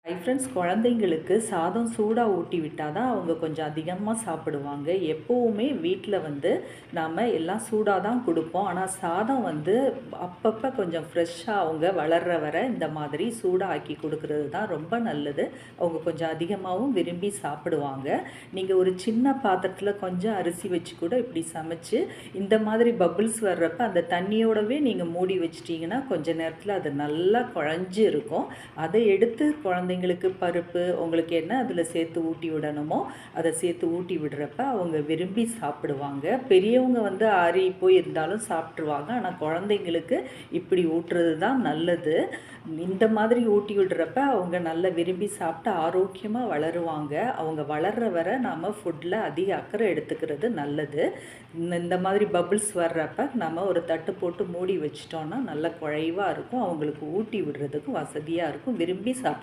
Hi friends, குழந்தைங்களுக்கு சாதம் சூடாக ஊட்டி விட்டால் தான் அவங்க கொஞ்சம் அதிகமாக சாப்பிடுவாங்க. எப்போவுமே வீட்டில் நாம் எல்லாம் சூடாக தான் கொடுப்போம். ஆனால் சாதம் அப்பப்போ கொஞ்சம் ஃப்ரெஷ்ஷாக அவங்க வளர்கிற வரை இந்த மாதிரி சூடாக ஆக்கி கொடுக்கறது தான் ரொம்ப நல்லது. அவங்க கொஞ்சம் அதிகமாகவும் விரும்பி சாப்பிடுவாங்க. நீங்கள் ஒரு சின்ன பாத்திரத்தில் கொஞ்சம் அரிசி வச்சு கூட இப்படி சமைச்சு இந்த மாதிரி பபிள்ஸ் வர்றப்ப அந்த தண்ணியோடவே நீங்கள் மூடி வச்சிட்டிங்கன்னா கொஞ்சம் நேரத்தில் அது நல்லா குழஞ்சி இருக்கும். அதை எடுத்து குழந்தைங்களுக்கு பருப்பு உங்களுக்கு என்ன அதில் சேர்த்து ஊட்டி விடணுமோ அதை சேர்த்து ஊட்டி விடுறப்ப அவங்க விரும்பி சாப்பிடுவாங்க. பெரியவங்க ஆறி போய் இருந்தாலும் சாப்பிட்ருவாங்க. ஆனால் குழந்தைங்களுக்கு இப்படி ஊட்டுறது தான் நல்லது. இந்த மாதிரி ஊட்டி விடுறப்ப அவங்க நல்லா விரும்பி சாப்பிட்டு ஆரோக்கியமாக வளருவாங்க. அவங்க வளர்கிற வரை நாம் ஃபுட்டில் அதிக அக்கறை எடுத்துக்கிறது நல்லது. இந்த மாதிரி பபிள்ஸ் வர்றப்ப நம்ம ஒரு தட்டு போட்டு மூடி வச்சிட்டோன்னா நல்லா குழைவாக இருக்கும். அவங்களுக்கு ஊட்டி விடுறதுக்கு வசதியாக இருக்கும். விரும்பி சாப்பிட